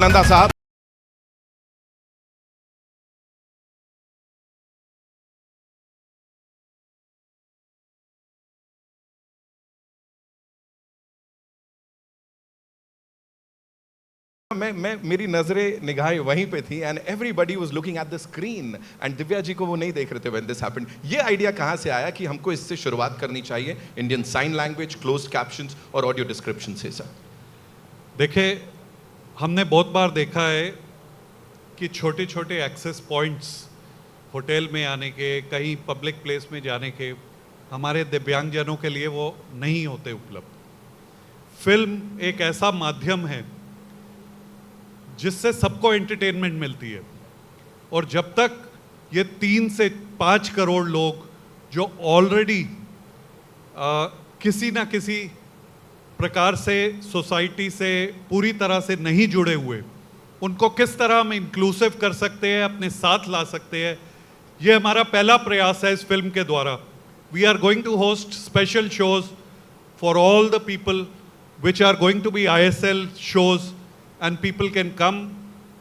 नंदा साहब, मैं मेरी नजरें निगाहें वहीं पे थी and everybody was looking at the screen and Divya ji को वो नहीं देख रहे थे व्हेन दिस हैपेंड। ये आइडिया कहाँ से आया कि हमको इससे शुरुआत करनी चाहिए, Indian sign language, closed captions और ऑडियो डिस्क्रिप्शन से? सर देखिए, हमने बहुत बार देखा है कि छोटे छोटे एक्सेस पॉइंट्स होटल में आने के, कहीं पब्लिक प्लेस में जाने के, हमारे दिव्यांगजनों के लिए वो नहीं होते उपलब्ध। फिल्म एक ऐसा माध्यम है जिससे सबको एंटरटेनमेंट मिलती है, और जब तक ये 3 से 5 करोड़ लोग जो ऑलरेडी किसी ना किसी प्रकार से सोसाइटी से पूरी तरह से नहीं जुड़े हुए, उनको किस तरह हम इंक्लूसिव कर सकते हैं, अपने साथ ला सकते हैं, ये हमारा पहला प्रयास है इस फिल्म के द्वारा। We are going to host special shows for all the people which are going to be ISL shows and people can come.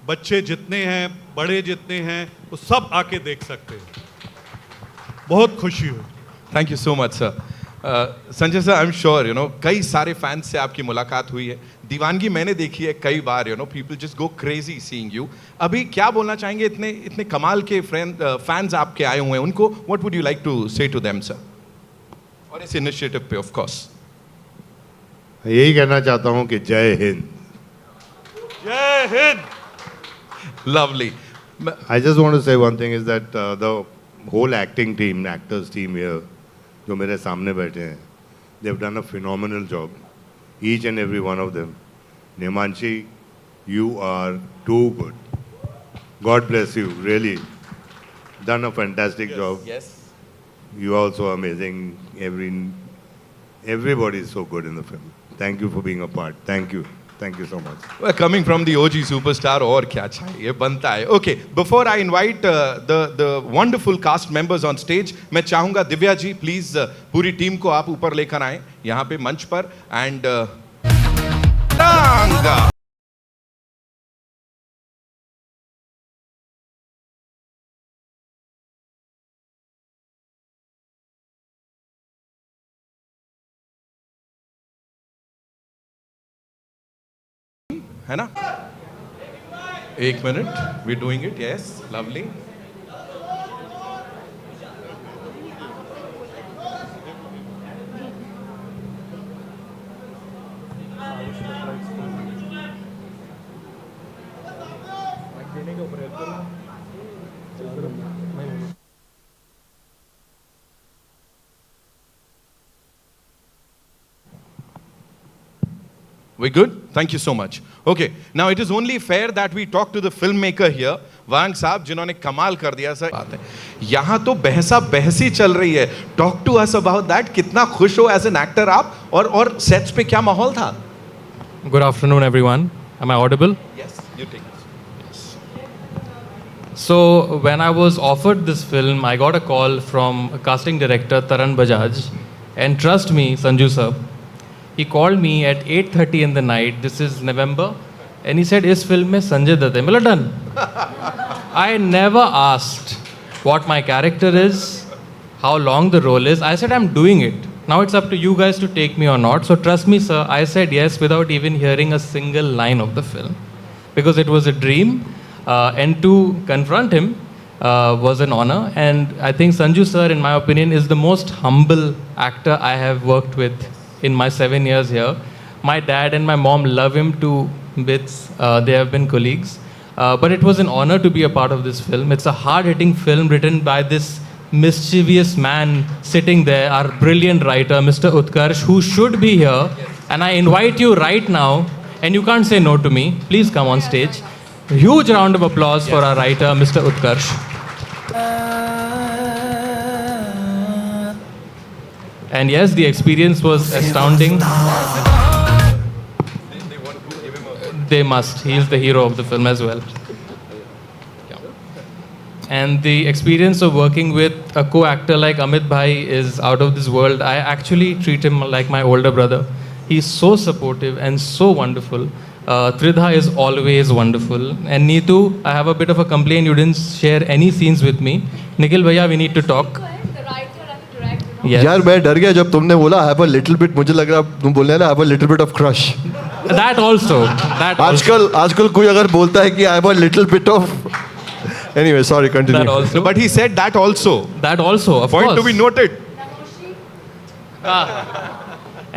बच्चे जितने हैं, बड़े जितने हैं, वो सब आके देख सकते हैं। बहुत खुशी हुई। Thank you so much sir. Sanjay sir, I am sure कई सारे फैंस से आपकी मुलाकात हुई है, दीवानगी मैंने देखी है कई बार, people just go crazy seeing you. अभी क्या बोलना चाहेंगे, इतने इतने कमाल के फैंस आपके आए हुए हैं, उनको what would you like to say to them sir, और इस इनिशिएटिव पे? ऑफ कोर्स यही कहना चाहता हूं कि जय हिंद। जय Hind. Lovely. I just want to say one thing is that the whole acting team, actors team here, जो मेरे सामने बैठे हैं, they've done a phenomenal job, each and every one of them. Nemanshi, you are too good. God bless you, really. Done a fantastic job. Yes. You are also amazing. Everybody is so good in the film. Thank you for being a part. Thank you. Thank you so much. Well, coming from the OG superstar, और क्या चाहिए, बनता है। Okay, before I invite the wonderful cast members on stage, मैं चाहूँगा Divya ji please पूरी team को आप ऊपर लेकर आएं यहाँ पे मंच पर, एंड है ना? एक minute, we doing it, yes, lovely. We good? Thank you so much. Okay, now it is only fair that we talk to the filmmaker here, वांग साहब, जिन्होंने कमाल कर दिया सर। बात है, यहाँ तो बहसी चल रही है। Talk to us about that. कितना खुश हो एज एन एक्टर आप, और सेट्स पे क्या माहौल था? Good afternoon, everyone. Am I audible? Yes, you take it. So, when I was offered this film, I got a call from casting director Taran Bajaj, and trust me, Sanju sir, he called me at 8:30 in the night. This is November, and he said, "इस film में संजय दत्त है." मतलब done. I never asked what my character is, how long the role is. I said, "I'm doing it. Now it's up to you guys to take me or not." So trust me, sir. I said yes without even hearing a single line of the film, because it was a dream, and to confront him was an honor. And I think Sanju sir, in my opinion, is the most humble actor I have worked with in my 7 years here. My dad and my mom love him to bits. They have been colleagues. But it was an honor to be a part of this film. It's a hard-hitting film written by this mischievous man sitting there, our brilliant writer, Mr. Utkarsh, who should be here. And I invite you right now, and you can't say no to me. Please come on stage. A huge round of applause for our writer, Mr. Utkarsh. And yes, the experience was astounding. They must. He is the hero of the film as well. And the experience of working with a co-actor like Amit Bhai is out of this world. I actually treat him like my older brother. He's so supportive and so wonderful. Tridha is always wonderful. And Neetu, I have a bit of a complaint. You didn't share any scenes with me. Nikhil Bhaiya, we need to talk. The writer and the director. Yes. यार मैं डर गया जब तुमने बोला have a little bit, मुझे लग रहा तुम बोलने वाले have a little bit of crush. That also. That also. आजकल कोई अगर बोलता है कि I have a little bit of, anyway sorry That continue. also. But he said that also. That also, of Point course. to be noted.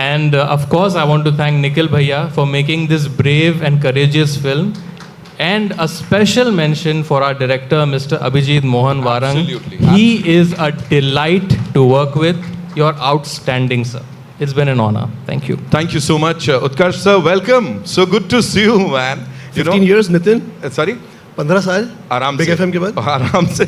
And of course, I want to thank Nikhil Bhaiya for making this brave and courageous film. And a special mention for our director, Mr. Abhijit Mohan Varang. Absolutely. He is a delight to work with. You're outstanding, sir. It's been an honor. Thank you. Thank you so much, Utkarsh sir. Welcome. So good to see you, man. You 15 years, Nitin. Sorry? 15 साल आराम Big से FM के बाद. आराम से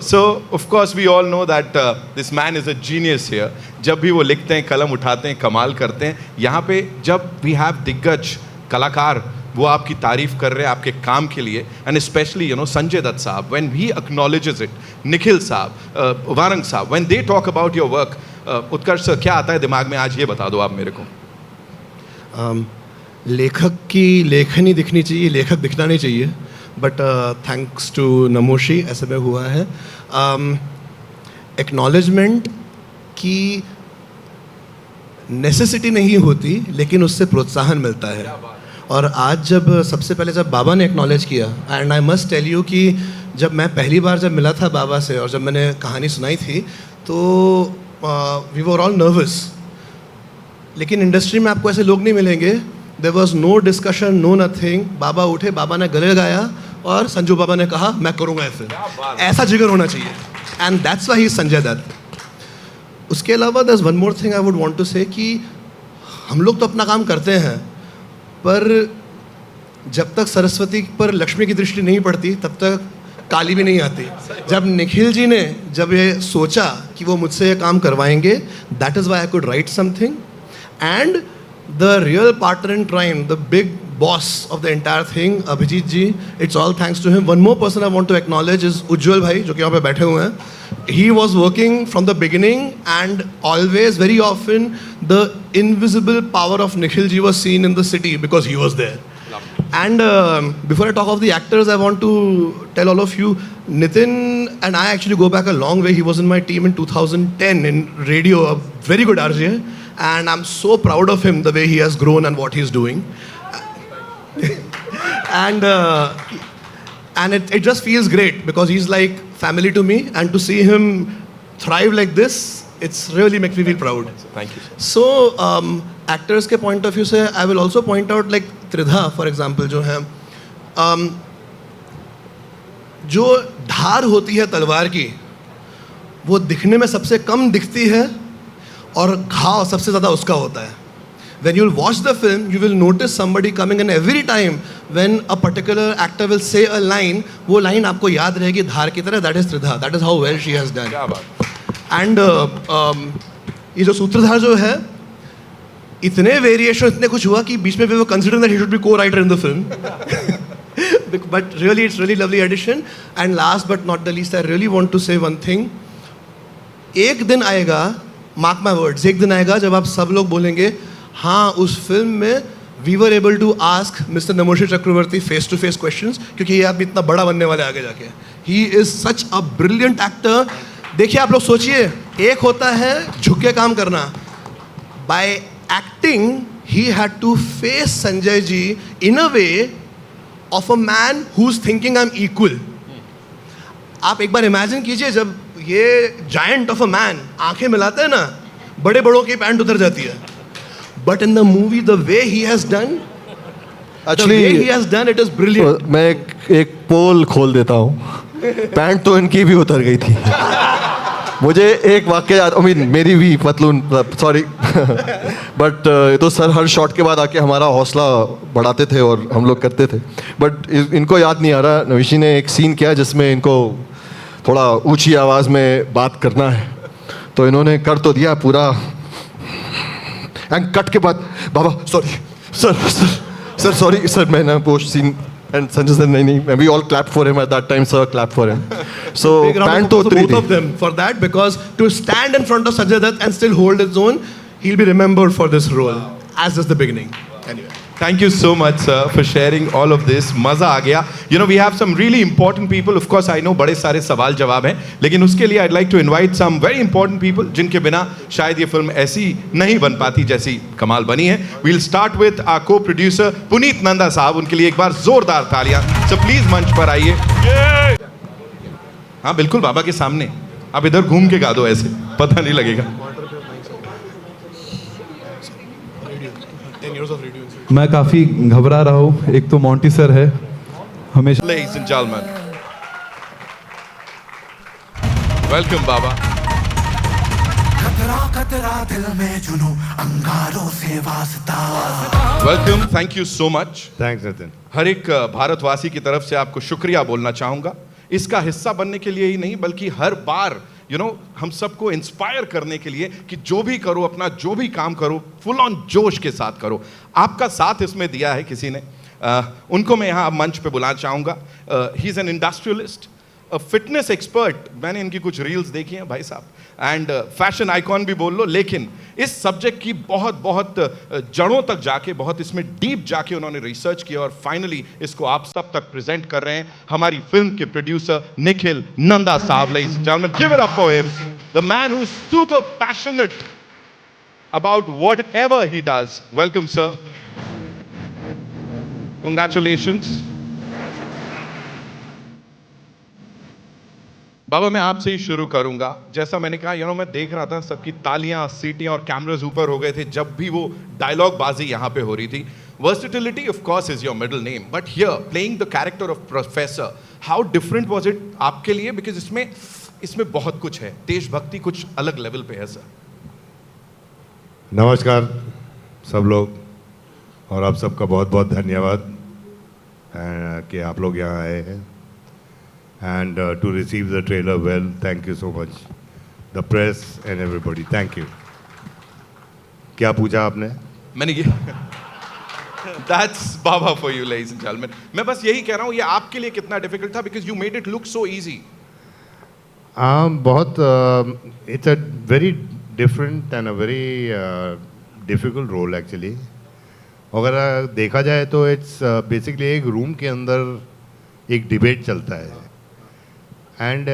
so of course we all know that this man is a genius here. जब भी वो लिखते हैं, कलम उठाते हैं, कमाल करते हैं. यहाँ पे जब we have दिग्गज कलाकार वो आपकी तारीफ कर रहे हैं आपके काम के लिए, and especially संजय दत्त साहब, when he acknowledges it, Nikhil साहब, वारंग साहब, when they talk about your work, Utkarsh sir क्या आता है दिमाग में, आज ये बता दो आप मेरे को. लेखक की लेखनी दिखनी चाहिए, लेखक दिखना नहीं चाहिए. बट थैंक्स टू नमोशी ऐसे में हुआ है. एक्नॉलेजमेंट की नेसेसिटी नहीं होती, लेकिन उससे प्रोत्साहन मिलता है. और आज जब सबसे पहले जब बाबा ने एक्नॉलेज किया, and I must tell you कि जब मैं पहली बार जब मिला था बाबा से और जब मैंने कहानी सुनाई थी तो वी वर ऑल नर्वस. लेकिन इंडस्ट्री में आपको ऐसे लोग नहीं मिलेंगे. There was no discussion, no nothing. बाबा उठे, बाबा ने गले लगाया और संजू बाबा ने कहा मैं करूँगा ऐसे. ऐसा जिगर होना चाहिए. And that's why he is Sanjay Dutt. उसके अलावा there is one more thing I would want to say कि हम लोग तो अपना काम करते हैं, पर जब तक सरस्वती पर लक्ष्मी की दृष्टि नहीं पड़ती तब तक काली भी नहीं आती. जब निखिल जी ने जब ये सोचा कि वो मुझसे ये काम करवाएंगे, that is why I could write something. And the real partner in crime, the big boss of the entire thing, Abhijit ji, it's all thanks to him. One more person I want to acknowledge is Ujjwal भाई, जो कि यहाँ पे बैठे हुए हैं. He was working from the beginning, and always, very often, the invisible power of Nikhil ji was seen in the city because he was there. And before I talk of the actors, I want to tell all of you, Nitin and I actually go back a long way. He was in my team in 2010 in radio, a very good RJ, and I'm so proud of him, the way he has grown and what he's doing. And it just feels great because he's like family to me, and to see him thrive like this, it's really makes me feel proud. Thank you. So actors के point of view से I will also point out like त्रिधा for example जो है, जो धार होती है तलवार की वो दिखने में सबसे कम दिखती है और घाव सबसे ज़्यादा उसका होता है. When you'll watch the film, you will notice somebody coming in every time when a particular actor will say a line, वो line आपको याद रहेगी धार की तरह. That is Tridha. That is how well she has done. क्या बात. And ये जो सूत्रधार जो है, इतने वेरिएशन, इतने कुछ हुआ कि बीच में we were considering that he should be co-writer in the film. But really, it's really lovely addition. And last but not the least, I really want to say one thing. एक दिन आएगा, mark my words, एक दिन आएगा जब आप सब लोग बोलेंगे हाँ उस फिल्म में we were able to ask mister Namashi Chakraborty face to face questions, क्योंकि ये आदमी इतना बड़ा बनने वाले आगे जाके. He is such a brilliant actor. देखिए आप लोग सोचिए, एक होता है झुक के काम करना. By acting he had to face Sanjay ji in a way of a man who is thinking I am equal. आप एक बार इमेजिन कीजिए जब ये जायंट ऑफ अ मैन आंखें मिलाते हैं ना, बड़े बड़ों की पैंट उतर जाती है. But in the movie, the way he has done, it is brilliant. मैं एक पोल खोल देता हूँ. पैंट तो इनकी भी उतर गई थी. मुझे एक वाक्य याद, I mean, मेरी भी पतलून, सॉरी, बट तो सर हर शॉट के बाद आके हमारा हौसला बढ़ाते थे और हम लोग करते थे. बट इनको याद नहीं आ रहा, नविशी ने एक सीन किया जिसमें इनको थोड़ा ऊंची आवाज़ में बात करना है, तो इन्होंने कर तो दिया पूरा. एंड कट के बाद बाबा सॉरी सर सॉरी सर, मैं ना post scene and Sanjay sir नहीं, we all clap for him at that time, sir clap for him. So pant तो उतरी both of them for that, because to stand in front of Sanjay Dutt and still hold his own, he'll be remembered for this role as is the beginning. Anyway. Thank you so much, sir, for sharing all of this. मजा आ गया. You know, we have some really important people. Of course, I know बड़े सारे सवाल जवाब हैं, लेकिन उसके लिए I'd like to invite some very important people, जिनके बिना शायद ये फिल्म ऐसी नहीं बन पाती जैसी कमाल बनी है. We'll start with our co-producer Puneet Nanda साहब. उनके लिए एक बार जोरदार तालियां. So please मंच पर आइए. हाँ बिल्कुल बाबा के सामने. आप इधर घूम के गा दो ऐसे, पता नहीं लगेगा. मैं काफ़ी घबरा रहा हूँ. एक तो मोंटी सर है हमेशा. Ladies and gentlemen, welcome बाबा. खतरा खतरा दिल में जुनू अंगारों से वास्ता. Welcome, thank you so much. Thanks, Nitin. हर एक भारतवासी की तरफ से आपको शुक्रिया बोलना चाहूँगा. इसका हिस्सा बनने के लिए ही नहीं बल्कि हर बार हम सबको इंस्पायर करने के लिए कि जो भी करो, अपना जो भी काम करो, फुल ऑन जोश के साथ करो. आपका साथ इसमें दिया है किसी ने. उनको मैं यहाँ मंच पे बुलाना चाहूँगा. He is an industrialist, fitness expert. मैंने इनकी कुछ रील्स देखी हैं भाई साहब, एंड फैशन आइकॉन भी बोल लो. लेकिन इस सब्जेक्ट की बहुत जड़ों तक जाके, बहुत इसमें डीप जाके उन्होंने रिसर्च किया और फाइनली इसको आप सब तक प्रेजेंट कर रहे हैं. हमारी फिल्म के प्रोड्यूसर निखिल नंदा साहब. Ladies and gentlemen, give it up for him. The man who's super passionate about whatever he does. Welcome, sir. Congratulations. बाबा मैं आपसे ही शुरू करूंगा. जैसा मैंने कहा मैं देख रहा था सबकी तालियां, सीटियां और कैमरास ऊपर हो गए थे जब भी वो डायलॉग बाजी यहाँ पे हो रही थी. Versatility of course is your middle name, but here playing the character of professor, how different was it आपके लिए? बिकॉज इसमें बहुत कुछ है, देशभक्ति कुछ अलग लेवल पे है सर. नमस्कार सब लोग, और आप सबका बहुत बहुत धन्यवाद कि आप लोग यहाँ आए हैं. And to receive the trailer well, thank you so much. The press and everybody, thank you. क्या पूछा आपने? मैंने ये That's Baba for you, ladies and gentlemen. मैं बस यही कह रहा हूँ, ये आपके लिए कितना डिफिकल्ट था? Because you made it look so easy. बहुत it's a very different and a very difficult role actually. अगर देखा जाए तो it's basically एक रूम के अंदर एक डिबेट चलता है. And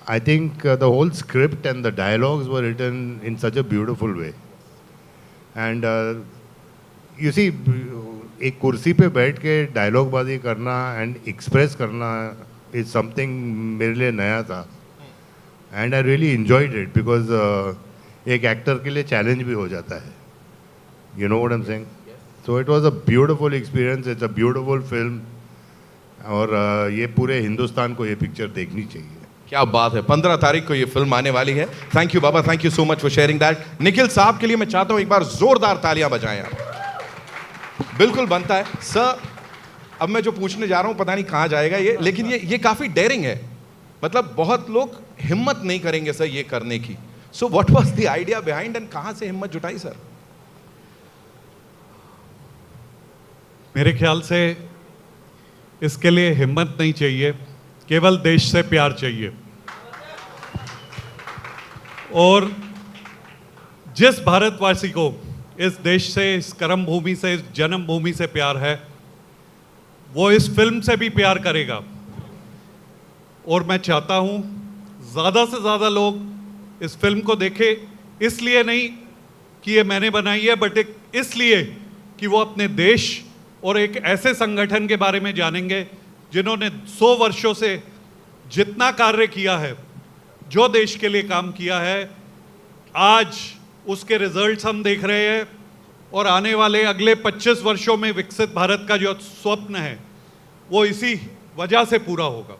I think the whole script and the dialogues were written in such a beautiful way. And you see, एक कुर्सी पे बैठ के डायलॉग बाजी करना एंड एक्सप्रेस करना इज समथिंग मेरे लिए नया था. And I really enjoyed it because एक एक्टर के लिए चैलेंज भी हो जाता है. You know what I am saying? So it was a beautiful experience. It's a beautiful film और ये पूरे हिंदुस्तान को ये पिक्चर देखनी चाहिए. क्या बात है. 15 तारीख को ये फिल्म आने वाली है. Thank you Baba, thank you so much for sharing that. Nikhil साहब के लिए मैं चाहता हूं एक बार जोरदार तालियां बजाएं आप. बिल्कुल बनता है सर. अब मैं जो पूछने जा रहा हूं पता नहीं कहां जाएगा ये, लेकिन ये काफी डेयरिंग है. मतलब बहुत लोग हिम्मत नहीं करेंगे सर ये करने की. So what was the idea behind and कहां से हिम्मत जुटाई सर? मेरे ख्याल से इसके लिए हिम्मत नहीं चाहिए, केवल देश से प्यार चाहिए. और जिस भारतवासी को इस देश से, इस कर्म भूमि से, इस जन्म भूमि से प्यार है, वो इस फिल्म से भी प्यार करेगा. और मैं चाहता हूँ ज़्यादा से ज़्यादा लोग इस फिल्म को देखें. इसलिए नहीं कि ये मैंने बनाई है, बट इसलिए कि वो अपने देश और एक ऐसे संगठन के बारे में जानेंगे जिन्होंने 100 वर्षों से जितना कार्य किया है, जो देश के लिए काम किया है, आज उसके रिजल्ट्स हम देख रहे हैं. और आने वाले अगले 25 वर्षों में विकसित भारत का जो स्वप्न है वो इसी वजह से पूरा होगा.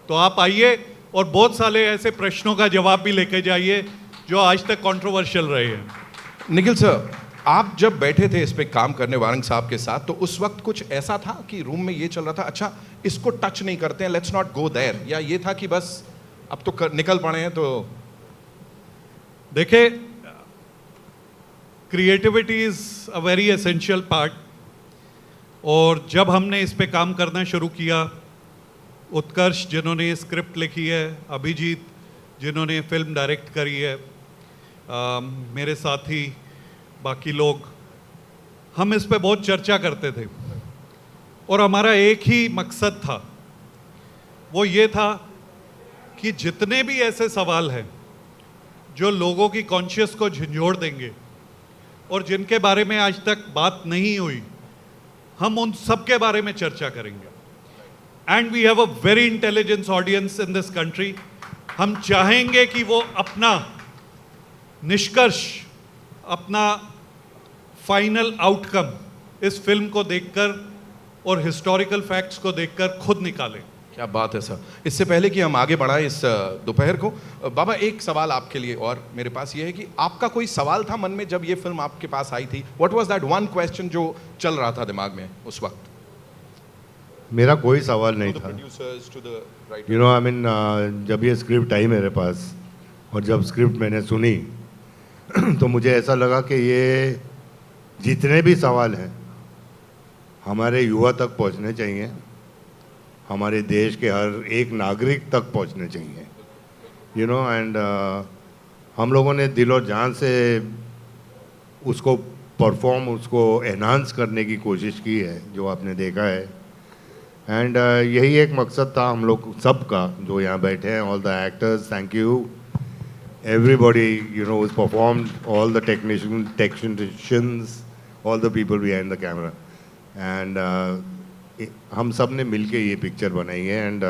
तो आप आइए और बहुत सारे ऐसे प्रश्नों का जवाब भी लेके जाइए जो आज तक कंट्रोवर्शियल रहे हैं. निखिल सर, आप जब बैठे थे इस पे काम करने वारंग साहब के साथ, तो उस वक्त कुछ ऐसा था कि रूम में ये चल रहा था, अच्छा इसको टच नहीं करते हैं, लेट्स नॉट गो देयर, या ये था कि बस अब तो निकल पड़े हैं? तो देखिए, creativity is a very essential part. और जब हमने इस पे काम करना शुरू किया, उत्कर्ष जिन्होंने ये स्क्रिप्ट लिखी है, अभिजीत जिन्होंने फिल्म डायरेक्ट करी है, मेरे साथी बाकी लोग, हम इस पे बहुत चर्चा करते थे और हमारा एक ही मकसद था, वो ये था कि जितने भी ऐसे सवाल हैं जो लोगों की कॉन्शियस को झंझोड़ देंगे और जिनके बारे में आज तक बात नहीं हुई, हम उन सब के बारे में चर्चा करेंगे। And we have a very intelligence audience in this country. हम चाहेंगे कि वो अपना निष्कर्ष, अपना फाइनल आउटकम इस फिल्म को देखकर और हिस्टोरिकल फैक्ट्स को देखकर खुद निकालें। क्या बात है सर। इससे पहले कि हम आगे बढ़ाएं इस दोपहर को, बाबा एक सवाल आपके लिए और मेरे पास ये है कि आपका कोई सवाल था मन में जब ये फिल्म आपके पास आई थी? What was that one question जो चल रहा था दिमाग में उस वक्त? मेरा कोई सवाल नहीं था। यू नो आई मीन, जब ये स्क्रिप्ट आई मेरे पास और जब स्क्रिप्ट मैंने सुनी तो मुझे ऐसा लगा कि ये जितने भी सवाल हैं हमारे युवा तक पहुंचने चाहिए, हमारे देश के हर एक नागरिक तक पहुंचने चाहिए। यू नो एंड हम लोगों ने दिल और जान से उसको परफॉर्म, उसको एनहांस करने की कोशिश की है, जो आपने देखा है। एंड यही एक मकसद था हम लोग सबका जो यहाँ बैठे हैं। All the actors, thank you everybody, you know, who's performed, all the technicians, all the people behind the camera. And हम सब ने मिलके ये पिक्चर बनाई है। And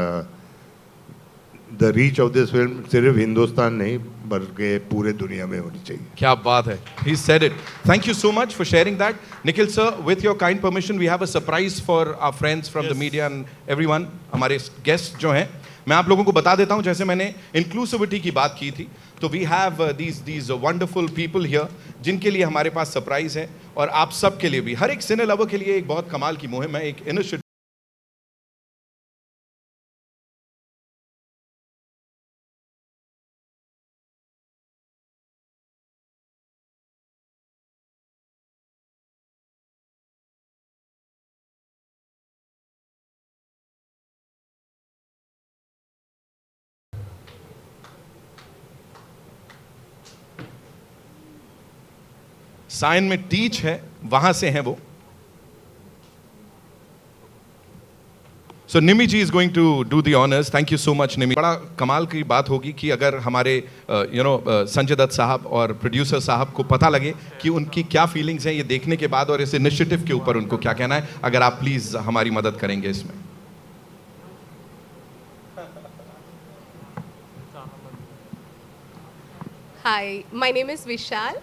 the reach of this film सिर्फ हिंदुस्तान नहीं बल्कि पूरे दुनिया में होनी चाहिए। क्या बात है, he said it. Thank you so much for sharing that. Nikhil sir, with your kind permission, we have a surprise for our friends from the media and everyone. हमारे guests जो हैं, मैं आप लोगों को बता देता हूं, जैसे मैंने इंक्लूसिविटी की बात की थी, तो we have these wonderful people here जिनके लिए हमारे पास सरप्राइज है, और आप सब के लिए भी, हर एक सिने लवर के लिए एक बहुत कमाल की मुहिम है, एक इनिशिएटिव। साइन में टीच है, वहां से हैं वो। So Nimi ji is going to do the honours. Thank you so much Nimi. बड़ा कमाल की बात होगी कि अगर हमारे संजय दत्त साहब और प्रोड्यूसर साहब को पता लगे कि उनकी क्या फीलिंग्स हैं ये देखने के बाद, और इस इनिशिएटिव के ऊपर उनको क्या कहना है। अगर आप प्लीज हमारी मदद करेंगे इसमें। Hi, my name is Vishal.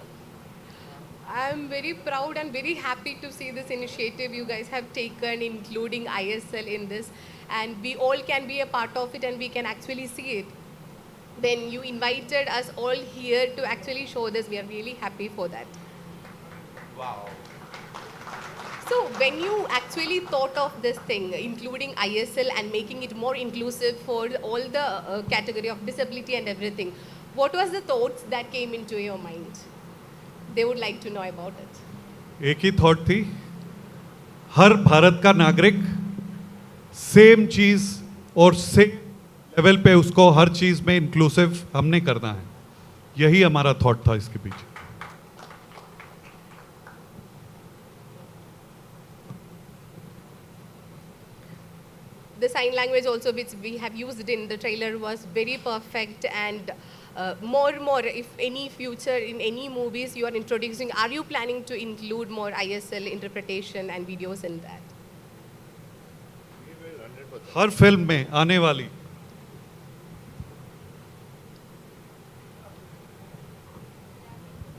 I'm very proud and very happy to see this initiative you guys have taken, including ISL in this, and we all can be a part of it and we can actually see it. Then you invited us all here to actually show this. We are really happy for that. Wow. So when you actually thought of this thing, including ISL and making it more inclusive for all the category of disability and everything, what was the thoughts that came into your mind? They would like to know about it. एक ही thought थी, हर भारत का नागरिक same चीज और same level पे उसको हर चीज में इंक्लूसिव हमने करना है। यही हमारा थॉट था इसके पीछे। The sign language also which we have used in the trailer was very perfect, and more if any future in any movies you are introducing, are you planning to include more ISL interpretation and videos in that? Her film में आने वाली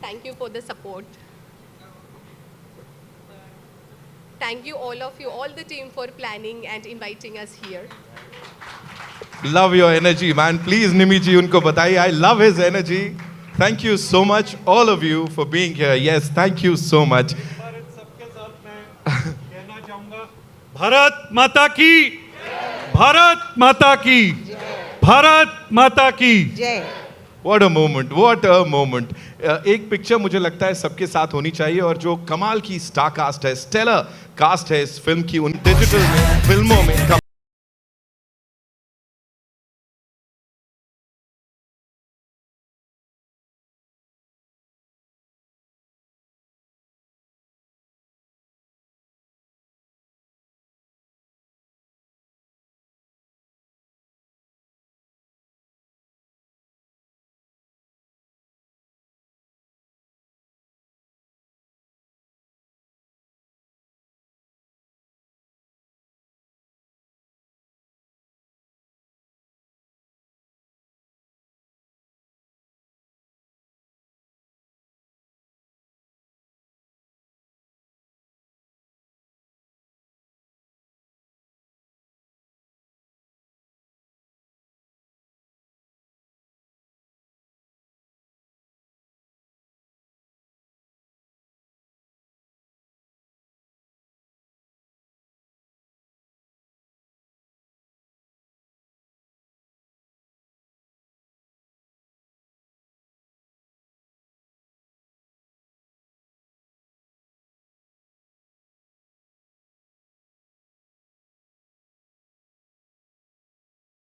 Thank you for the support. Thank you all of you, all the team, for planning and inviting us here. Love your energy, man. Please, Nimi ji, unko bataiye. I love his energy. Thank you so much, all of you, for being here. Yes, thank you so much. सबके साथ मैं कहना चाहूंगा, भारत माता की, भारत माता की, भारत माता की जय। What a moment, what a moment. एक पिक्चर मुझे लगता है सबके साथ होनी चाहिए, और जो कमाल की स्टार कास्ट है, स्टेलर कास्ट है इस फिल्म की, उन डिजिटल फिल्मों में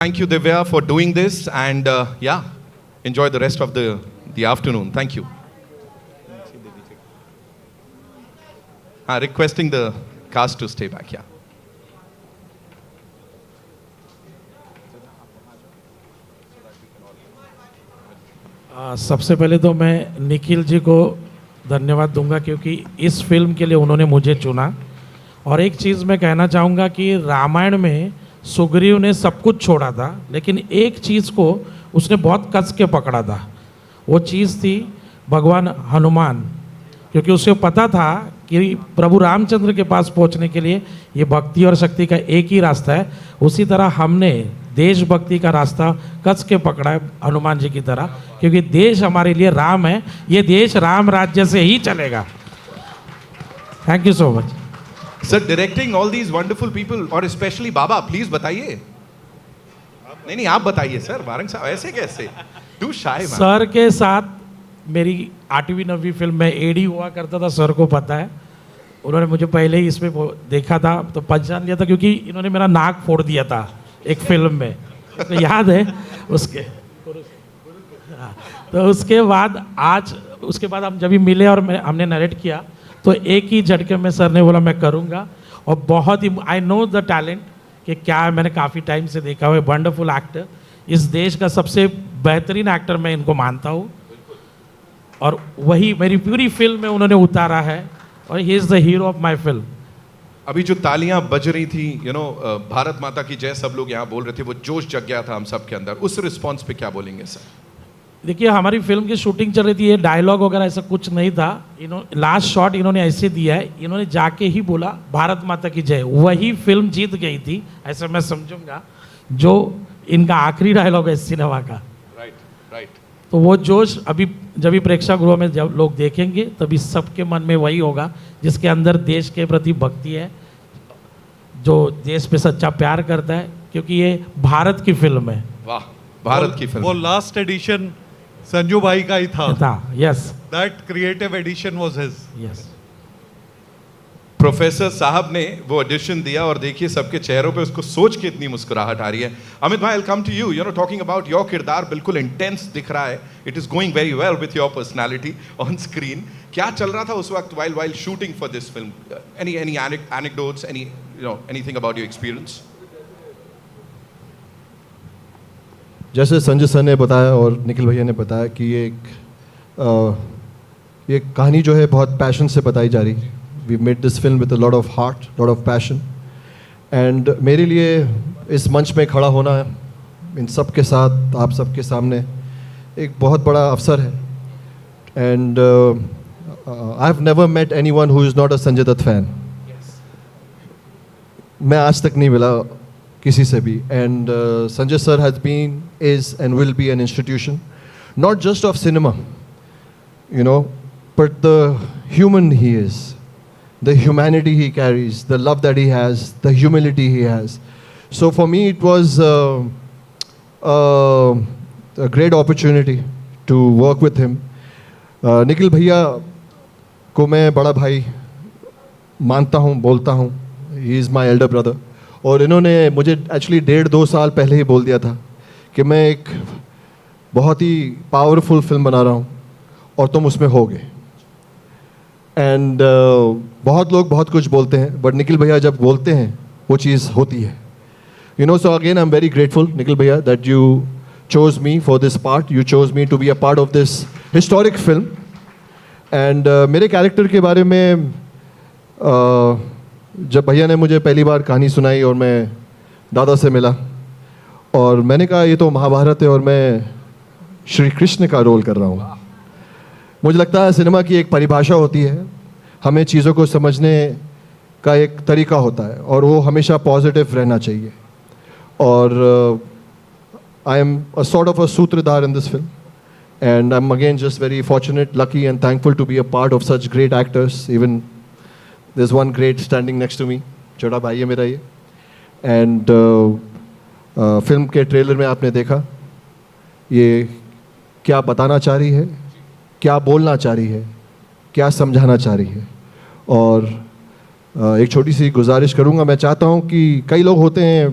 Thank you, Divya, for doing this, and yeah, enjoy the rest of the afternoon. Thank you. Requesting the cast to stay back. Yeah. सबसे पहले तो मैं निखिल जी को धन्यवाद दूंगा क्योंकि इस फिल्म के लिए उन्होंने मुझे चुना। और एक चीज़ मैं कहना चाहूँगा कि रामायण में सुग्रीव ने सब कुछ छोड़ा था, लेकिन एक चीज़ को उसने बहुत कस के पकड़ा था। वो चीज़ थी भगवान हनुमान, क्योंकि उसे पता था कि प्रभु रामचंद्र के पास पहुंचने के लिए ये भक्ति और शक्ति का एक ही रास्ता है। उसी तरह हमने देशभक्ति का रास्ता कस के पकड़ा है हनुमान जी की तरह, क्योंकि देश हमारे लिए राम है, ये देश राम राज्य से ही चलेगा। Thank you so much Sir, directing all these wonderful people, और स्पेशली बाबा, प्लीज बताइए। नहीं, आप बताइए सर। वारंग साहब ऐसे कैसे? To shy. सर के साथ मेरी 8वीं 9वीं फिल्म में एडी हुआ करता था, सर को पता है। उन्होंने मुझे पहले ही इसमें देखा था तो पहचान लिया था, क्योंकि इन्होंने मेरा नाक फोड़ दिया था एक फिल्म में, तो याद है उसके। तो उसके बाद हम जब भी मिले और हमने नरेट किया तो एक ही झटके में सर ने बोला मैं करूँगा। और बहुत ही आई नो द टैलेंट कि क्या है, मैंने काफ़ी टाइम से देखा हुआ है। वंडरफुल एक्टर, इस देश का सबसे बेहतरीन एक्टर मैं इनको मानता हूँ, और वही मेरी पूरी फिल्म में उन्होंने उतारा है, और ही is the hero of my film. अभी जो तालियां बज रही थी, भारत माता की जय सब लोग यहाँ बोल रहे थे, वो जोश जग गया था हम सब के अंदर। उस रिस्पॉन्स पे क्या बोलेंगे सर? देखिए, हमारी फिल्म की शूटिंग चल रही थी, ये डायलॉग वगैरह ऐसा कुछ नहीं था। लास्ट शॉट इन्होंने ऐसे दिया है, इन्होंने जाके ही बोला भारत माता की जय, वही फिल्म जीत गई थी, ऐसा मैं समझूंगा। जो इनका आखिरी डायलॉग है सिनेमा का, राइट। तो वो जोश अभी जब भी प्रेक्षागृह में जब लोग देखेंगे तभी सबके मन में वही होगा जिसके अंदर देश के प्रति भक्ति है, जो देश पे सच्चा प्यार करता है, क्योंकि ये भारत की फिल्म है। वाह, भारत की फिल्म। वो लास्ट एडिशन संजू भाई का ही था। Yes, that creative edition was his. Yes. Professor साहब ने वो एडिशन दिया, और देखिए सबके चेहरों पे उसको सोच के इतनी मुस्कुराहट आ रही है। अमित भाई, I come to you. You know, talking about your किरदार बिल्कुल इंटेंस दिख रहा है। It is going very well with your personality on screen. क्या चल रहा था उस वक्त while shooting for this film? Any anecdotes, anything about your experience? जैसे संजय सर ने बताया और निखिल भैया ने बताया कि ये कहानी जो है बहुत पैशन से बताई जा रही है। We made this film with a lot of heart, lot of passion, and मेरे लिए इस मंच में खड़ा होना है इन सब के साथ, आप सबके सामने, एक बहुत बड़ा अवसर है। And I have never met anyone who is not a Sanjay Dutt fan. मैं आज तक नहीं मिला किसी से भी। And Sanjay sir has been, is and will be an institution not just of cinema, you know, but the human he is, the humanity he carries, the love that he has, the humility he has. So for me it was a great opportunity to work with him. Nikhil भैया को मैं बड़ा भाई मानता हूँ, बोलता हूँ। he is my elder brother. और इन्होंने मुझे एक्चुअली 1.5-2 साल पहले ही बोल दिया था कि मैं एक बहुत ही पावरफुल फिल्म बना रहा हूँ और तुम उसमें होगे। एंड बहुत लोग बहुत कुछ बोलते हैं, बट निखिल भैया जब बोलते हैं वो चीज़ होती है। You know, so again I am very grateful Nikhil भैया that you chose me for this part, you chose me to be a part of this historic film. And मेरे कैरेक्टर के बारे में जब भैया ने मुझे पहली बार कहानी सुनाई और मैं दादा से मिला और मैंने कहा ये तो महाभारत है और मैं श्री कृष्ण का रोल कर रहा हूँ। मुझे लगता है सिनेमा की एक परिभाषा होती है, हमें चीज़ों को समझने का एक तरीका होता है और वो हमेशा पॉजिटिव रहना चाहिए। और I am a sort of a sutradhar in this film, and I'm again just very fortunate, lucky and thankful to be a part of such great actors. Even there's one great standing next to me, छोटा भाई है मेरा ये। And film के trailer में आपने देखा ये क्या बताना चाह रही है, क्या बोलना चाह रही है, क्या समझाना चाह रही है। और एक छोटी सी गुजारिश करूँगा, मैं चाहता हूँ कि कई लोग होते हैं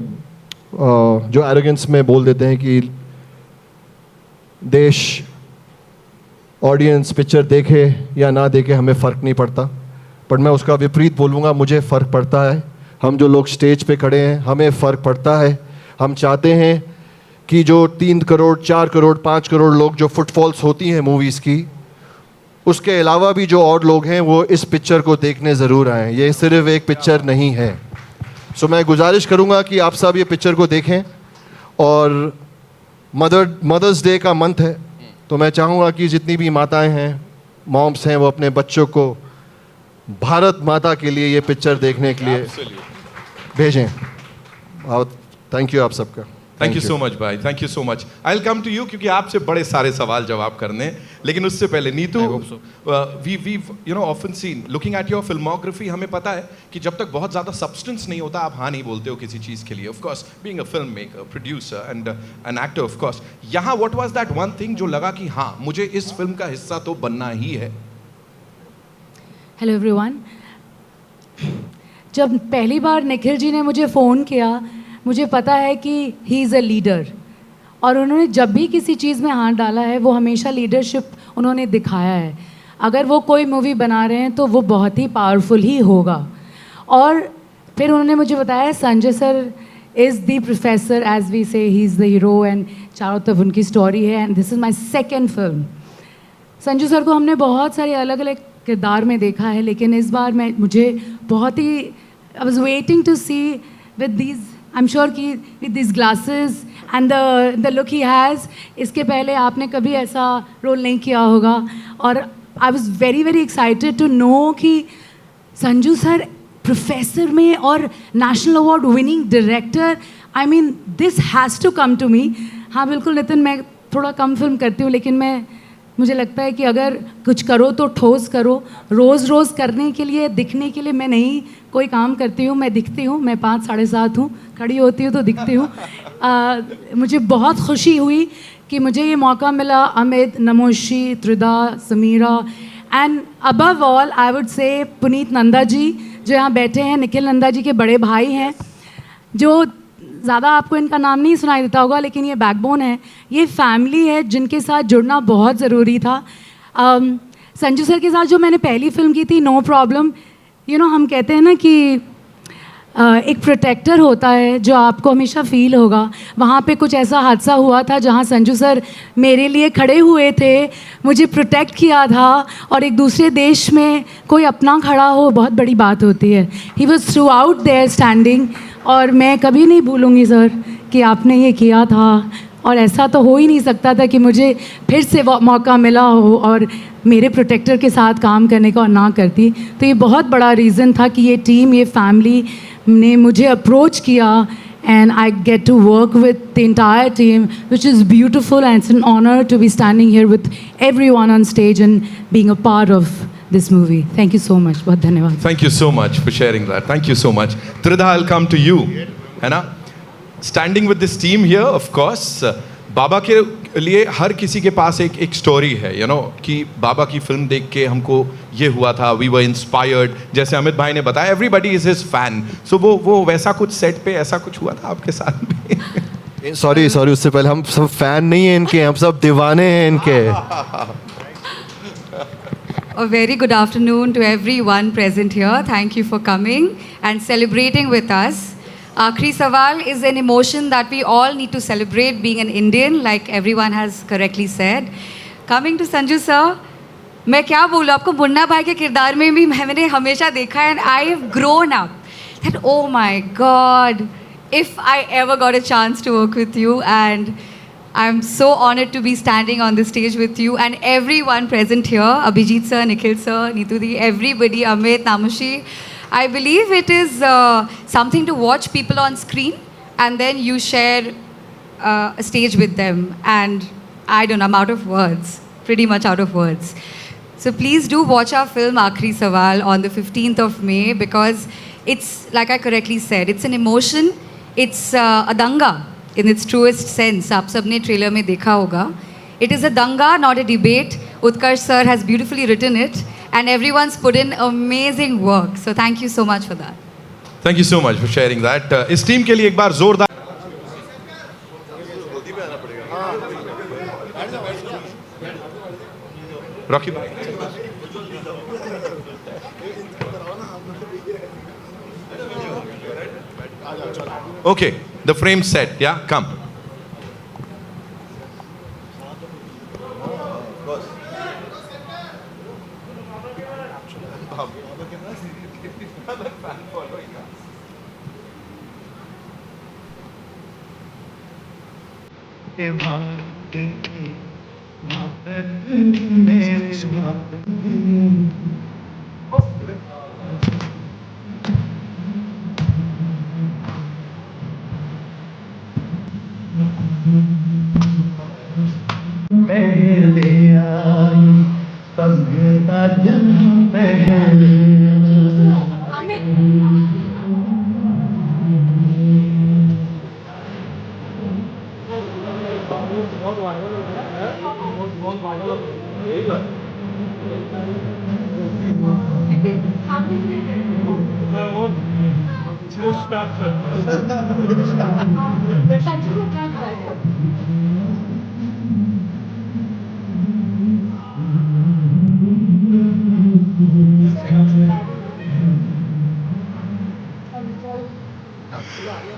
जो एरोगेंस में बोल देते हैं कि देश ऑडियंस पिक्चर देखे या ना देखे हमें फ़र्क नहीं पड़ता, पर मैं उसका विपरीत बोलूँगा, मुझे फ़र्क पड़ता है। हम जो लोग स्टेज पे खड़े हैं हमें फ़र्क पड़ता है। हम चाहते हैं कि जो 3 करोड़ 4 करोड़ 5 करोड़ लोग जो फुटफॉल्स होती हैं मूवीज़ की, उसके अलावा भी जो और लोग हैं वो इस पिक्चर को देखने ज़रूर आएँ। ये सिर्फ एक पिक्चर नहीं है। सो मैं गुजारिश करूँगा कि आप सब ये पिक्चर को देखें। और मदर्स डे का मंथ है, तो मैं चाहूँगा कि जितनी भी माताएं हैं, मॉम्स हैं, वो अपने बच्चों को भारत माता के लिए ये पिक्चर देखने के लिए भेजें। और थैंक यू आप सबका। थैंक यू सो मच भाई, thank you so much. I will come to you क्योंकि आपसे बड़े सारे सवाल जवाब करने हैं, लेकिन उससे पहले Neetu, we you know often seen looking at your filmography, हमें पता है कि जब तक बहुत ज़्यादा सब्सटेंस नहीं होता आप हाँ नहीं बोलते हो किसी चीज़ के लिए। Of course being a film maker, producer and an actor, of course यहाँ what was that one thing जो लगा कि हाँ मुझे इस फिल्म का हिस्सा तो बनना ही है? हेलो एवरीवन, जब पहली बार निखिल जी ने मुझे फ़ोन किया, मुझे पता है कि ही इज़ अ लीडर, और उन्होंने जब भी किसी चीज़ में हाथ डाला है वो हमेशा लीडरशिप उन्होंने दिखाया है। अगर वो कोई मूवी बना रहे हैं तो वो बहुत ही पावरफुल ही होगा। और फिर उन्होंने मुझे बताया Sanjay sir is the professor, as we say, he is the hero, and चारों तरफ उनकी स्टोरी है, and this is my second film. Sanju sir को हमने बहुत सारे अलग अलग किरदार में देखा है, लेकिन इस बार मुझे बहुत ही, I was waiting to see with these, I am sure कि with this glasses and the look he has, इसके पहले आपने कभी ऐसा रोल नहीं किया होगा। और I was very very excited to know कि संजू सर प्रोफेसर में और national award winning director, I mean this has to come to me. हाँ बिल्कुल नितिन, मैं थोड़ा कम फिल्म करती हूँ, लेकिन मुझे लगता है कि अगर कुछ करो तो ठोस करो। रोज़ रोज़ करने के लिए, दिखने के लिए मैं नहीं कोई काम करती हूँ, मैं दिखती हूँ। मैं 5 साढ़े 7 हूँ, खड़ी होती हूँ तो दिखती हूँ। मुझे बहुत खुशी हुई कि मुझे ये मौका मिला। Amit, Namashi, Tridha, Sameera, and above all I would say Puneet Nanda ji जो यहाँ बैठे हैं, निखिल नंदा जी के बड़े भाई हैं, जो ज़्यादा आपको इनका नाम नहीं सुनाई देता होगा, लेकिन ये बैकबोन है, ये फैमिली है जिनके साथ जुड़ना बहुत ज़रूरी था। संजू सर के साथ जो मैंने पहली फिल्म की थी, नो प्रॉब्लम, यू नो हम कहते हैं ना कि एक प्रोटेक्टर होता है जो आपको हमेशा फील होगा। वहाँ पे कुछ ऐसा हादसा हुआ था जहाँ संजू सर मेरे लिए खड़े हुए थे, मुझे प्रोटेक्ट किया था, और एक दूसरे देश में कोई अपना खड़ा हो बहुत बड़ी बात होती है। He was throughout there standing, और मैं कभी नहीं भूलूँगी सर कि आपने ये किया था, और ऐसा तो हो ही नहीं सकता था कि मुझे फिर से मौका मिला हो और मेरे प्रोटेक्टर के साथ काम करने का और ना करती। तो ये बहुत बड़ा रीज़न था कि ये टीम, ये फैमिली ने मुझे अप्रोच किया, and I get to work with the entire team, which is beautiful, and it's an honour to be standing here with everyone on stage and being a part of this movie. Thank you so much. बहुत धन्यवाद. Thank you so much for sharing that. Thank you so much. Trida, I'll come to you. है ना? Standing with this team here, of course, बाबा के लिए हर किसी के पास एक story है, you know, कि बाबा की फिल्म देख के हमको ये हुआ था, we were inspired. जैसे अमित भाई ने बताया, everybody is his fan. So वो वैसा कुछ सेट पे ऐसा कुछ हुआ था आपके साथ भी? सॉरी उससे पहले, हम सब फैन नहीं हैं इनके, हम सब दीवाने हैं इनके। A very good afternoon to everyone present here. Thank you for coming and celebrating with us. Aakhri Sawal is an emotion that we all need to celebrate being an Indian, like everyone has correctly said. Coming to Sanju sir, मैं क्या बोलूँ आपको, मुन्ना भाई के किरदार में भी मैंने हमेशा देखा है, and I have grown up that oh my God, if I ever got a chance to work with you, and I'm so honored to be standing on this stage with you and everyone present here, Abhijit sir, Nikhil sir, Neetu di, everybody, Amit, Namushi. I believe it is something to watch people on screen and then you share a stage with them, and I don't know, I'm out of words, pretty much out of words. So please do watch our film Aakhri Sawal on the 15th of May, because it's, like I correctly said, it's an emotion, it's a danga in its truest sense. आप सबने trailer में देखा होगा. It is a danga, not a debate. Utkarsh sir has beautifully written it, and everyone's put in amazing work. So thank you so much for that. Thank you so much for sharing that. इस team के लिए एक बार जोरदार Rocky भाई. Okay, the frame set. Yeah, come.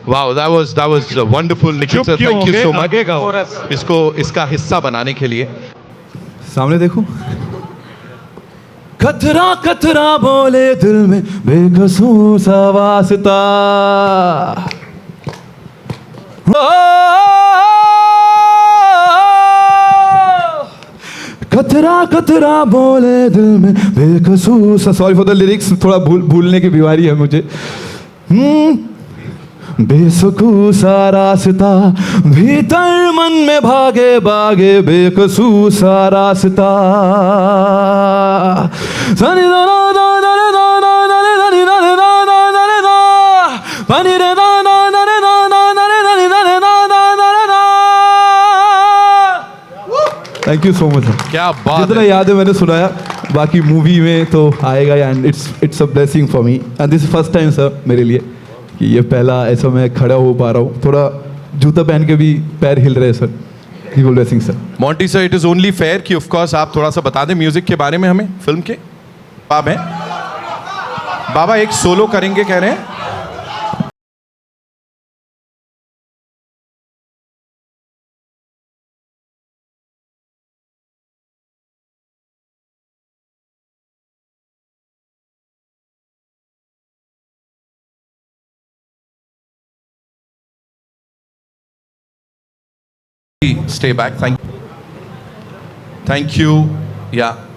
Wow, that was wonderful, Nikhil sir. Thank you so much. इसको इसका हिस्सा बनाने के लिए. सामने देखो. कतरा कतरा बोले दिल में बेकसूर सा वास्ता. कतरा कतरा बोले दिल में बेकसूर सा. सॉरी फॉर द लिरिक्स, थोड़ा भूलने की बीमारी है मुझे. बेसुकून सा रास्ता भीतर मन में भागे भागे बेकसूर सा रास्ता. सनी दा दा दा दा दा दा दा दा दा दा दा दा पानी रे दा दा दा दा दा दा दा दा दा दा. Thank you so much. क्या बात. जितना याद है मैंने सुनाया, बाकी मूवी में तो आएगा. And it's a blessing for me and this first time sir मेरे लिए कि ये पहला ऐसा मैं खड़ा हो पा रहा हूँ. थोड़ा जूता पहन के भी पैर हिल रहे हैं sir. Blessing sir. Monty sir, it is only fair कि ऑफ कोर्स आप थोड़ा सा बता दें म्यूजिक के बारे में हमें, फिल्म के. आप हैं बाबा, एक सोलो करेंगे कह रहे हैं. Stay back. Thank you. Yeah.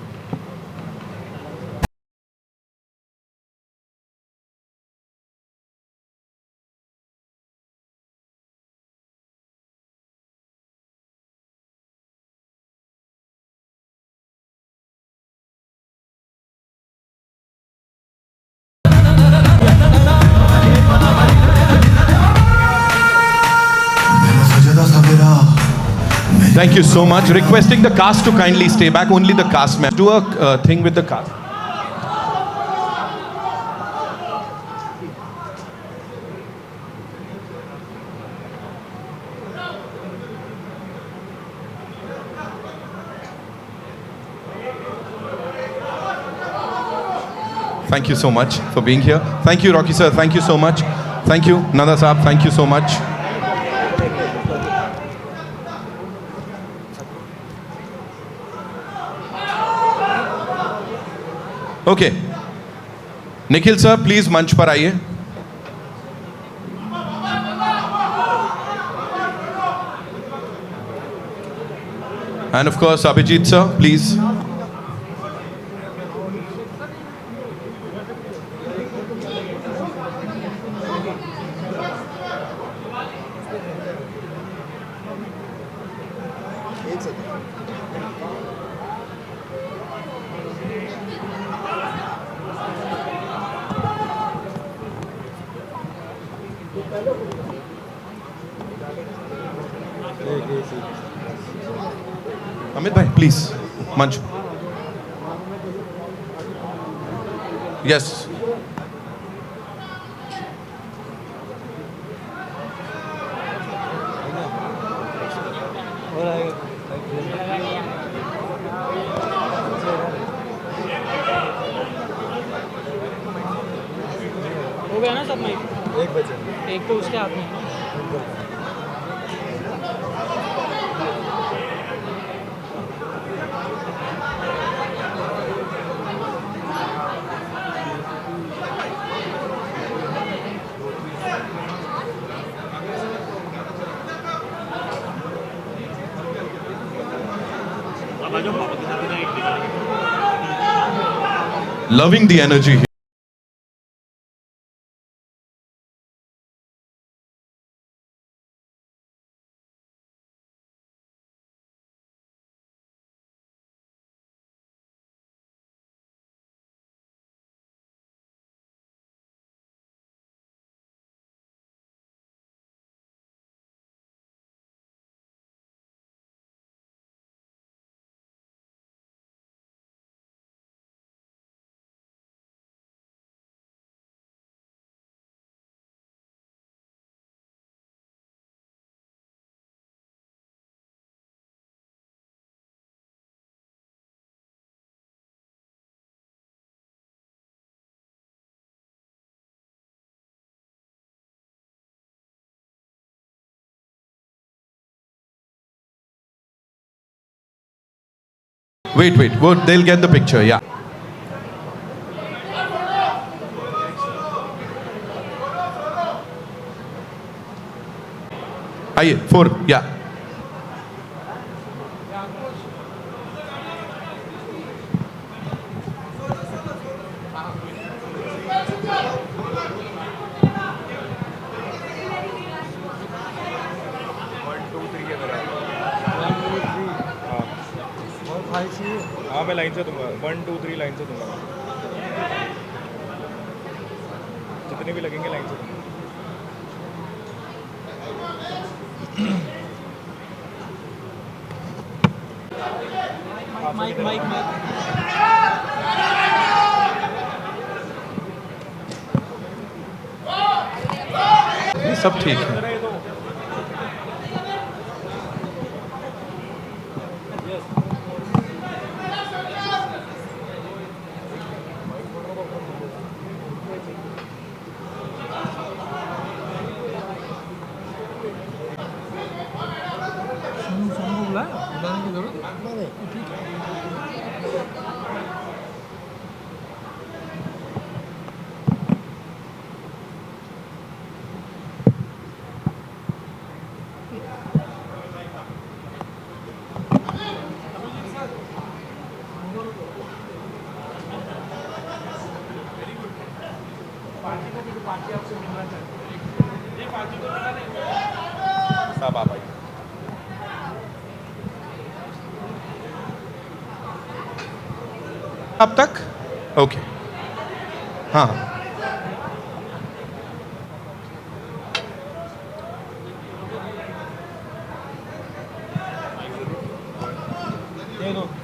Thank you so much. Requesting the cast to kindly stay back. Only the cast members. Do a thing with the cast. Thank you so much for being here. Thank you, Rocky sir. Thank you so much. Thank you, Nanda Saab. Thank you so much. Okay, Nikhil sir please मंच पर आइए. And of course Abhijeet sir please. Amit भाई please मंच. Yes. साथ mic एक बचे एक तो उसके हाथ में है। Loving the energy here. Wait, wait. Well, they'll get the picture. Yeah. आइए 4. Yeah. हाँ मैं लाइन से दूंगा 1 2 3 लाइन से दूंगा जितने भी लगेंगे लाइन से दूंगा माइक माइक माइक ये सब ठीक है. सब आप आइए अब तक ओके. हाँ हाँ. दे दो